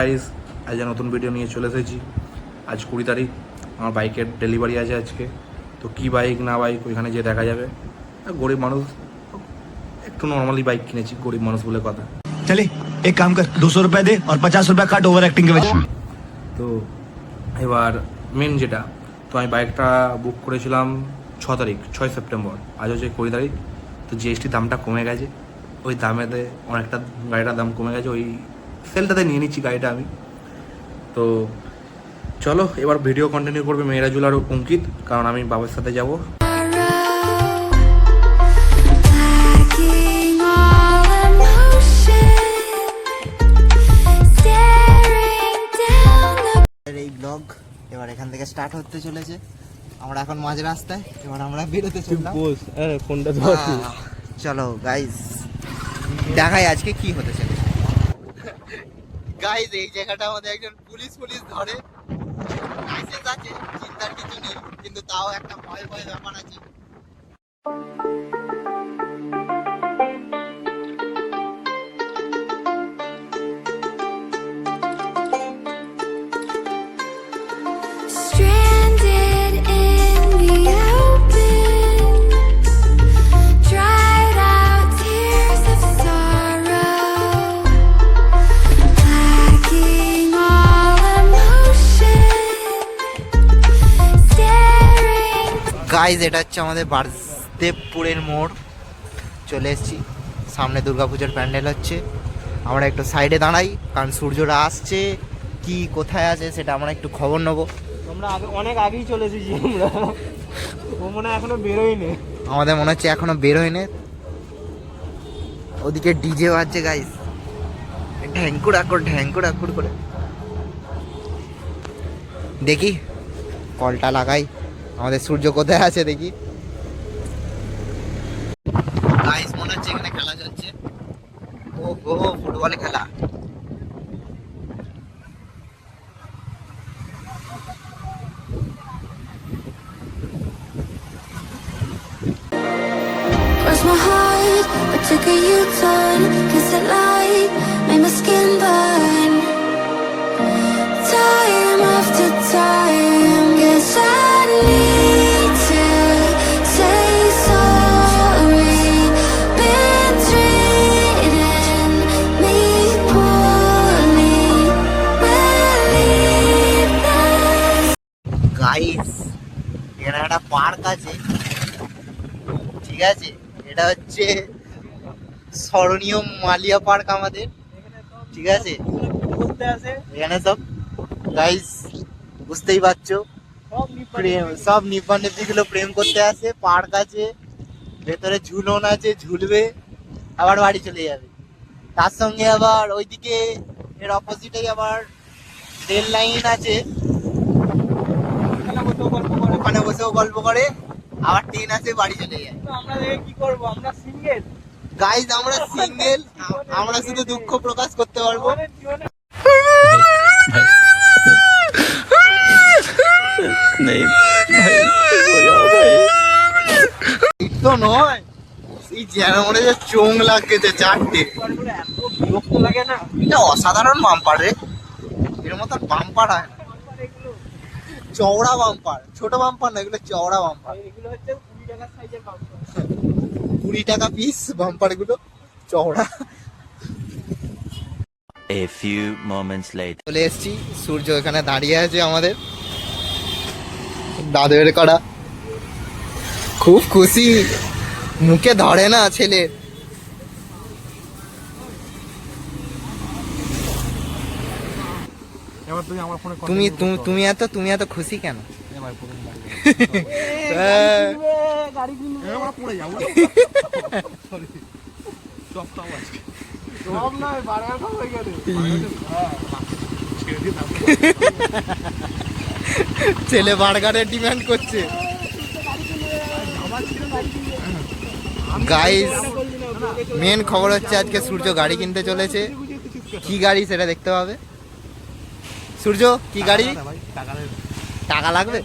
Guys, আজ নতুন video নিয়ে চলে এসেছি। আজ 20 তারিখ, আমার বাইকের ডেলিভারি আছে আজকে। তো কি বাইক না বাইক ওইখানে যে দেখা যাবে। গরিব মানুষ, একটু নর্মালি বাইক কিনেছি, গরিব মানুষ বলে কথা। चले एक काम कर 200 रुपए दे और 50 रुपए काट ओवर एक्टिंग के वजह। তো এবার মেন যেটা, তো আমি বাইকটা বুক করেছিলাম 6 সেপ্টেম্বর। আজ হচ্ছে 20 তারিখ। তো জিএসটি দামটা কমে গেছে, ওই দামেতে অনেকটা গাড়িটার দাম কমে গেছে, ওই সেলটাতে নিয়ে নিচ্ছি গাড়িটা আমি। তো চলো এবার ভিডিও কন্টিনিউ করবে মেয়েরাজুল আর অঙ্কিত, কারণ আমি বাবার সাথে যাব। এই ব্লগ এবার এখান থেকে স্টার্ট হতে চলেছে। আমরা এখন মাঝ রাস্তায়, এবার আমরা বেরোতে চললাম। চলো গাইস, দেখাই আজকে কি হতে চলেছে। গাইস, এই জায়গাটা আমাদের একজন পুলিশ ধরে। লাইসেন্স আছে, চিন্তার কিছু নেই, কিন্তু তাও একটা ভয় ব্যাপার আছে। গাইজ, এটা হচ্ছে আমাদের বাসুদেবপুরের মোড়। চলে এসেছি, সামনে দুর্গাপুজোর প্যান্ডেল হচ্ছে। আমরা একটু সাইডে দাঁড়াই, কারণ সূর্যটা আসছে, কি কোথায় আছে সেটা আমরা একটু খবর নেবো। আমরা অনেক আগেই চলে এসেছি, আমরা ও মনে হয় এখনো বেরোয়নি। আমাদের মনে হচ্ছে এখনো বেরোয়নি। ওদিকে ডিজে বাজছে গাইজ, ঢ্যাঙ্কুর আকুর করে। দেখি কলটা লাগাই, আমাদের সূর্য কোথায় আছে দেখি। গাইস, মনে হচ্ছে এখানে খেলা চলছে। ও ফুটবল খেলা। Crossed my heart, but took a U-turn. Cause the light made my skin burn. Time after time, guess I need to say sorry. Been treating me poorly. Believe this. Guys, এখানে একটা park আছে, ঠিক আছে? এটা হচ্ছে স্মরণীয় Malia park আমাদের, ঠিক আছে? এখানে সব গাইস বুঝতেই পারছো, প্রেম সব নিব্বান্নবী গুলো প্রেম করতে আসে। পার্ক আছে, ভেতরে ঝুলন আছে, ঝুলবে আবার বাড়ি চলে যাবে। তার সঙ্গে আবার ওইদিকে এর অপোজিটেই আবার রেল লাইন আছে, ওখানে বসেও গল্প করে, আবার ট্রেন আছে, বাড়ি চলে যায়। আমরা কি করবো, আমরা সিঙ্গেল গাইজ, আমরা সিঙ্গেল, আমরা শুধু দুঃখ প্রকাশ করতে পারবো। তো নয়, এই যেন মনে হচ্ছে চোখ লাগছে চারটে। বিরক্ত লাগে না? এটা অসাধারণ বাম্পার রে, এর মতো বাম্পার হয় না। চওড়া বাম্পার, ছোট বাম্পার না, এগুলো চওড়া বাম্পার। এগুলো হচ্ছে 20 টাকার সাইজের বাম্পার, 20 টাকা পিস বাম্পার গুলো, চওড়া। A few moments later. চলে এসেছি, সূর্য এখানে দাঁড়িয়ে আছে আমাদের, দাদের করা। খুব খুশি, মুখে ধরে না ছেলে। তুমি এত খুশি কেন? গাড়ি কিনবে, পড়ে যাবো। সব নয়, বাড়ার সব হয়ে গেছে। ছেলে বার্গারের ডিমান্ড করছে। গাইস, মেন খবর হচ্ছে আজকে সূর্য গাড়ি কিনতে চলেছে। কি গাড়ি সেটা দেখতে পাবে। সূর্য, কি গাড়ি? টাকা লাগবে?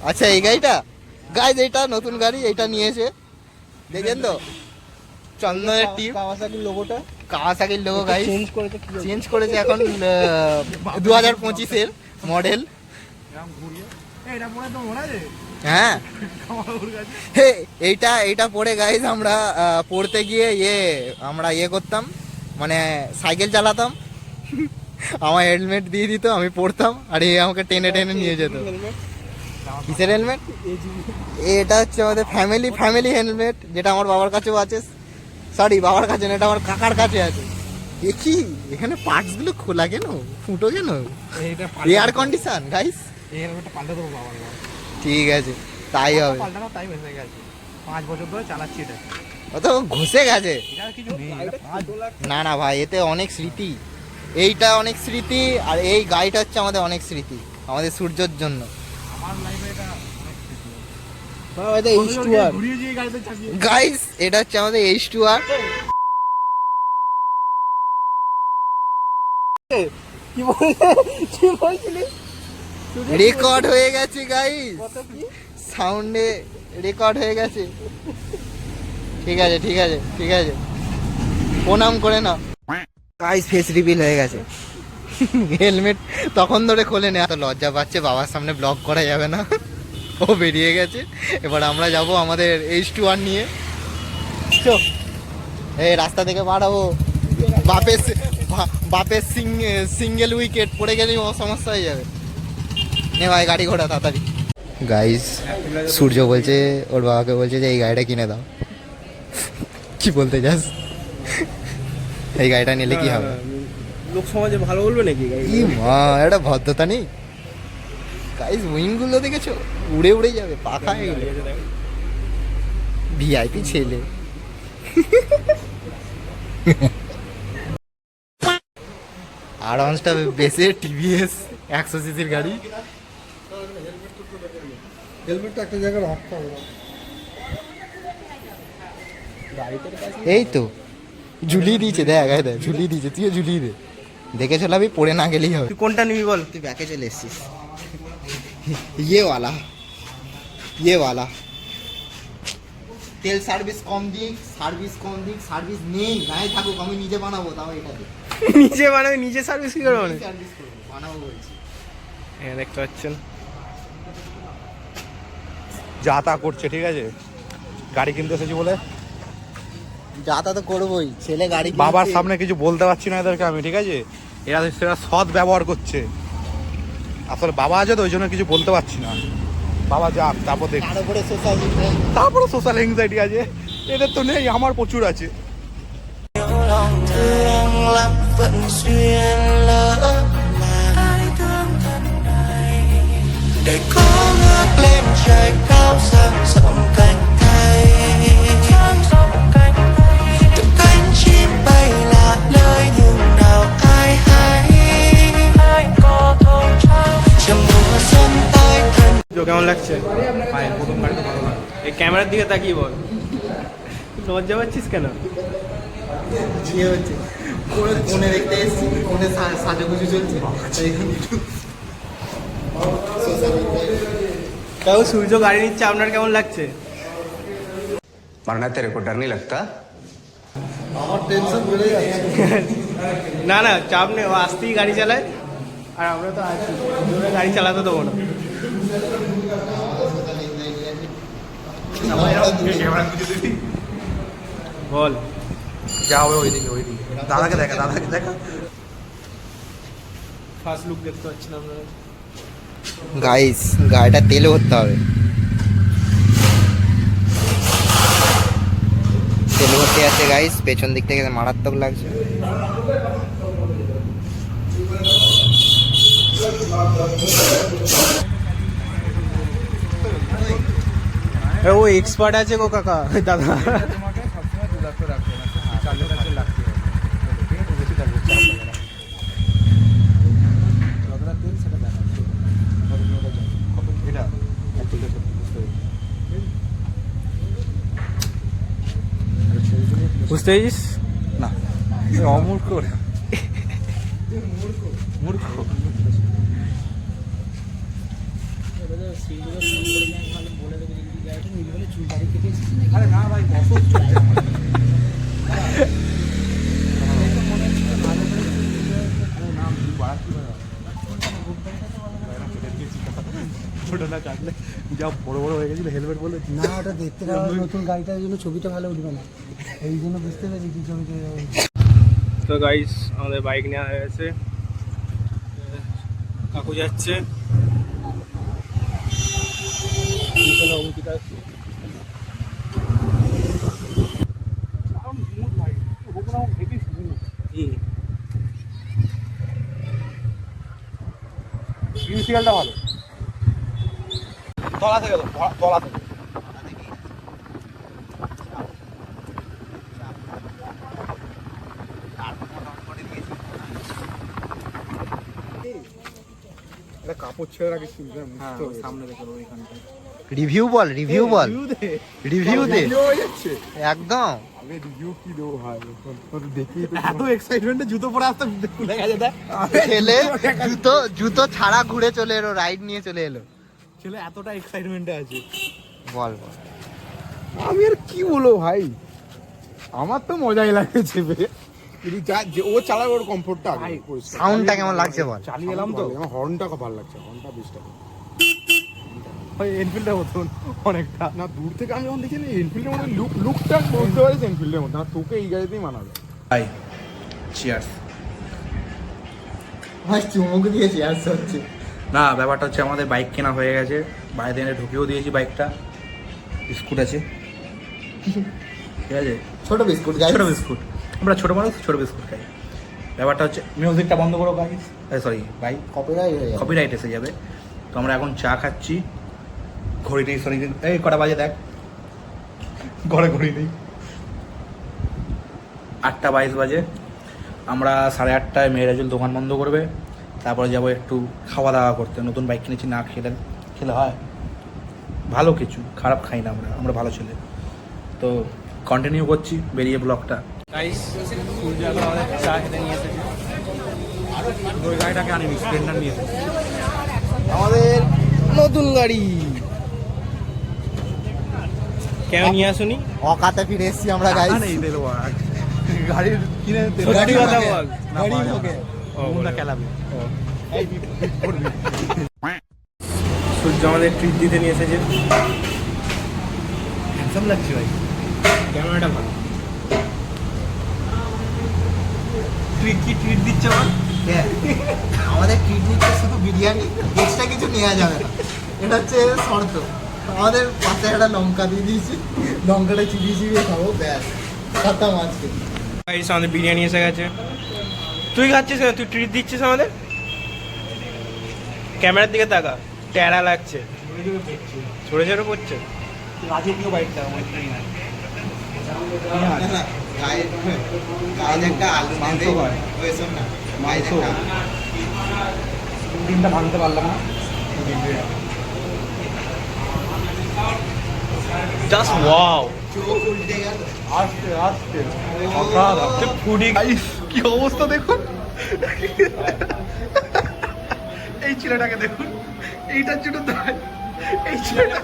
আচ্ছা, এই গাড়িটা গাইস, এইটা নতুন গাড়ি, এইটা নিয়েছে, দেখেন তো, চন্দনের টিপ, কাওয়াসাকি লোগোটা। কাওয়াসাকির লোগো গাইস চেঞ্জ করেছে কি হয়েছে? চেঞ্জ করেছে এখন 2025-এর মডেল। হ্যাঁ হে, এইটা পরে গাইস আমরা পড়তে গিয়ে আমরা করতাম, মানে সাইকেল চালাতাম। আমার হেলমেট দিয়ে দিত, আমি পড়তাম, আর আমাকে টেনে টেনে নিয়ে যেত। কিসের হেলমেট? এটা হচ্ছে আমাদের ফ্যামিলি হেলমেট, যেটা আমার বাবার কাছেও আছে। সরি, বাবার কাছে না, এটা আমার কাকার কাছে আছে। দেখি এখানে পার্টস গুলো খোলা কেন, ফুটো কেন? Air condition guys. ঠিক আছে, তাই হবে। পাল্টানো টাইম হয়ে গেছে, 5 বছর ধরে চালাচ্ছি এটা। ও তো ঘষে গেছে। এটা কিছু নেই, না ভাই, এতে অনেক স্মৃতি, এইটা অনেক স্মৃতি, আর এই গাড়িটা হচ্ছে আমাদের অনেক স্মৃতি, আমাদের সূর্যর জন্য। আমার লাইফে এটা এটা H2R ঘুরিয়ে দিয়ে গাড়িতে চাপিয়ে। গাইস, এটা হচ্ছে আমাদের H2R। কি বলছিলি? রেকর্ড হয়ে গেছে গাইস, কত কি? সাউন্ডে রেকর্ড হয়ে গেছে। ঠিক আছে ঠিক আছে ঠিক আছে, প্রণাম করে না গাইস। ফেস রিভিল হয়ে গেছে। হেলমেট তখন ধরে খোলে না, এত লজ্জা পাচ্ছে, বাবার সামনে ব্লগ করা যাবে না। ও বেরিয়ে গেছে, এবার আমরা যাব আমাদের H2R নিয়ে। চো, এই রাস্তা থেকে বাড়াবো। বাপের সিঙ্গেল উইকেট পড়ে গেলেই সমস্যা হয়ে যাবে। নে ভাই, গাড়ি ঘোড়া তাড়াতাড়ি। গাইস, সূর্য বলছে, ওর বাবাকে বলছে যে এই গাড়িটা কিনে দাও। কি বলতে চাস? এই গাড়িটা নিলে কি হবে? লোক সমাজে ভালো বলবে নাকি? ই মা, এটা ভদ্রতা নেই গাইস। উইং গুলো দেখেছো, উড়ে উড়ে যাবে, পাখা এগুলো। ভিআইপি ছেলে। আরামসটা বেসে টিভিএস 100 সিসির গাড়ি। হেলমেটটা একটা জায়গায় রাখতে হবে। এই তো ঝুলিয়ে দিয়েছে, দেখ দেখ ঝুলিয়ে দিয়েছে, তুইও ঝুলিয়ে দে। দেখে চলাবি, পড়ে না গেলেই হবে। তুই কোনটা নিবি বল? তুই ব্যাকে চলে এসছিস। ইয়ে ওয়ালা তেল সার্ভিস কম দিক, সার্ভিস নেই, নাই থাকুক, আমি নিজে বানাবো, তাও এটা দিই। নিজে বানাবি? নিজে সার্ভিস কি করে মানে? সার্ভিস করবো, বানাবো বলছি। হ্যাঁ, দেখতে পাচ্ছেন যা তা করছে, ঠিক আছে। গাড়ি কিনতে এসেছি বলে যাতা তো করবোই, ছেলে গাড়ি বাবার সামনে কিছু বলতে পারছি না এদেরকে আমি, ঠিক আছে। এরা সেটা সৎ ব্যবহার করছে। আসলে বাবা আছে তো, ওই জন্য কিছু বলতে পারছি না। বাবা যাক, তারপর দেখ, তারপরে সোশ্যাল এংজাইটি আছে। এদের তো নেই, আমার প্রচুর আছে। để có ngước lên trời cao sang rộng cánh tay, từng cánh chim bay lạ nơi nhưng nào ai hay trong mùa xuân tới thân. কেমন লাগছে? এই ক্যামেরার দিকে তাকিয়ে বল, লজ্জা পাচ্ছিস কেন? ইয়ে হচ্ছে, ফোনে দেখতে এসছি, ফোনে সাজুগুজু চলছে। তাও সূর্য গাড়ি নিচ্ছে, আপনার কেমন লাগছে? वरना तेरे को डर नहीं लगता? আমার টেনশন বেড়ে যাচ্ছে। না না, চাপ নেই, ও আসতেই গাড়ি চালায়, আর আমরা তো আছি, জোরে গাড়ি চালাতে দেবো না। বল, যা হবে ওইদিকে। দাদাকে দেখা। ফার্স্ট লুক দেখতে পাচ্ছি না আপনারা। গাইস, গাড়িটা তেলে ভরতে হবে। তেল ভরতে আছে গাইস, পেছন দিক থেকে মারাত্মক লাগছে। ও এক্সপার্ট আছে গো কাকা, দাদা। বুঝতে পেরেছিস না, অমূর্খ মূর্খ। আরে না ভাই, ওটা না কাটলে যা বড় বড় হয়ে গেছিল হেলমেট বলে না ওটা দেখতে গেলে নতুন গাড়িটার জন্য ছবিটা ভালো উঠবে না, এই জন্য বুঝতে পেরেছি কি ছবিটা। তো গাইস আমাদের বাইক নেওয়া হয়ে গেছে, কাকু যাচ্ছে। ইনিশিয়ালটা ভালো, তলা থেকে তলা থেকে কাপড় ছেড়ে রাখিস সামনে দেখো ওইখানটায়। রিভিউ বল, রিভিউ বল, রিভিউ দে একদম। রিভিউ কি দেবো ভাই, দেখি এত এক্সাইটমেন্টে জুতো পরে আসতে ভুলে গেছে। ছেলে জুতো ছাড়া ঘুরে চলে এলো, রাইড নিয়ে চলে এলো। ছেলে এতটা এক্সাইটমেন্টে আছে, বল বল। আমি আর কি বলবো ভাই, আমার তো মজাই লাগে চেপে। ও চালাবে ওর কমফোর্টটা আগে, সাউন্ডটা কেমন লাগছে বল। চালিয়ে এলাম তো, আমার হর্নটা খুব ভালো লাগছে, হর্নটা বেশটা ভাই। এনফিল্ডের মতন অনেকটা, না দূর থেকে আমি যখন দেখি না এনফিল্ডের মতন লুকটা বুঝতে পারিস এনফিল্ডের মতন, আর তোকে এই গাড়িতেই মানাবে ভাই। চিয়ার্স। ভাই চুমুক দিয়েছি আর হচ্ছে না, ব্যাপারটা হচ্ছে আমাদের বাইক কেনা হয়ে গেছে, বাইরে এনে ঢুকিয়েও দিয়েছি বাইকটা। বিস্কুট আছে, ঠিক আছে, ছোট বিস্কুট, ছোট বিস্কুট, আমরা ছোট মানুষ ছোট বিস্কুট খাই। ব্যাপারটা হচ্ছে মিউজিকটা বন্ধ করো গাইস, সরি ভাই, কপিরাইট হয়ে যাবে, কপিরাইট এসে যাবে। তো আমরা এখন চা খাচ্ছি, ঘড়ি নেই, সরি এই কটা বাজে দেখ, ঘরে ঘড়ি নেই, 8:22 বাজে। আমরা 8:30টায় মেয়েরাজুল দোকান বন্ধ করবে, তারপরে যাবো একটু খাওয়া দাওয়া করতে। নতুন বাইক কিনেছি, না খেলে হয়, ভালো কিছু খারাপ খাই না আমরা ভালো ছেলে। তো কন্টিনিউ করছি বেরিয়ে ব্লগটা। গাইস সূর্য এখন আমাদের চা খেতে নিয়ে এসেছে। ওই গাড়িটাকে আনিনি, স্প্লেন্ডার নিয়ে এসেছি আমাদের নতুন গাড়ি কেন নিয়ে আসুনি? অকাতে ফিরে এসেছি আমরা গাইস। গাড়ির কিনে সত্যি কথা বল। গাড়ি ঢোকে মুন্ডা খেলাবে। সূর্য আমাদের ট্রিট দিতে নিয়ে এসেছে। হ্যান্ডসাম লাগছে ভাই, ক্যামেরাটা ভালো। তুই কি ট্রিট দিচ্ছে বল? আমাদের ট্রিট নিচ্ছে শুধু বিরিয়ানি, এক্সট্রা কিছু নেওয়া যাবে না, এটা হচ্ছে শর্ত। আমাদের পাশে একটা লঙ্কা দিয়ে দিয়েছি, লঙ্কাটা চিবিয়ে চিবিয়ে খাবো, ব্যাস খতম আজকে। গাইস আমাদের বিরিয়ানি এসে গেছে। তুই খাচ্ছিস না, তুই ট্রিট দিচ্ছিস আমাদের। ক্যামেরার দিকে তাকা, ট্যারা লাগছে, ছোট ছোট করছে। রাজকীয় বাইকটা আমার ট্রেন না, গায়ে একটা আলু মাংস দেবে, হয়। ওই শোন না, মাংস ডিমটা ভাঙতে পারলাম না, জাস্ট ওয়াও। চোখ উল্টে গেল। আস্তে আস্তে ফুডি গাইস, কি অবস্থা দেখুন। এই ছেলেটাকে দেখুন, এইটার জন্য দাঁড়ায়, এই ছেলেটা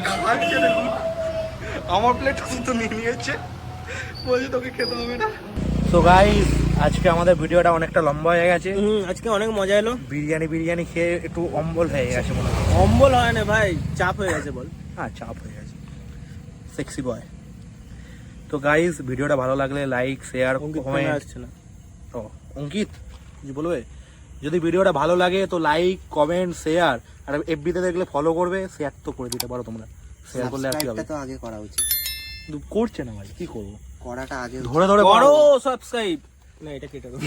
খাচ্ছে দেখুন। আমার প্লেট তো নিয়ে নিয়েছে, বলছে তোকে খেতে হবে না। তো গাইস আজকে আমাদের ভিডিওটা অনেকটা লম্বা হয়ে গেছে। আজকে অনেক মজা এলো। বিরিয়ানি খেয়ে একটু অম্বল হয়ে গেছে মনে হয়। অম্বল হয় না ভাই, চাপ হয়ে গেছে বল। হ্যাঁ চাপ হয়ে গেছে, সেক্সি বয়। তো গাইস ভিডিওটা ভালো লাগলে লাইক শেয়ার কমেন্ট। আসছে না ও অঙ্কিত কিছু বলবে? যদি ভিডিওটা ভালো লাগে তো লাইক কমেন্ট শেয়ার, আর এফবিতে দেখলে ফলো করবে, শেয়ার তো করে দিতে পারো তোমরা। শেয়ার করলে আর কি হবে, তো আগে করা উচিত, কিন্তু করছে না ভাই, কি করবো, করাটা আগে ধরে ধরে করো করো। সাবস্ক্রাইব। না এটা কেটে দাও।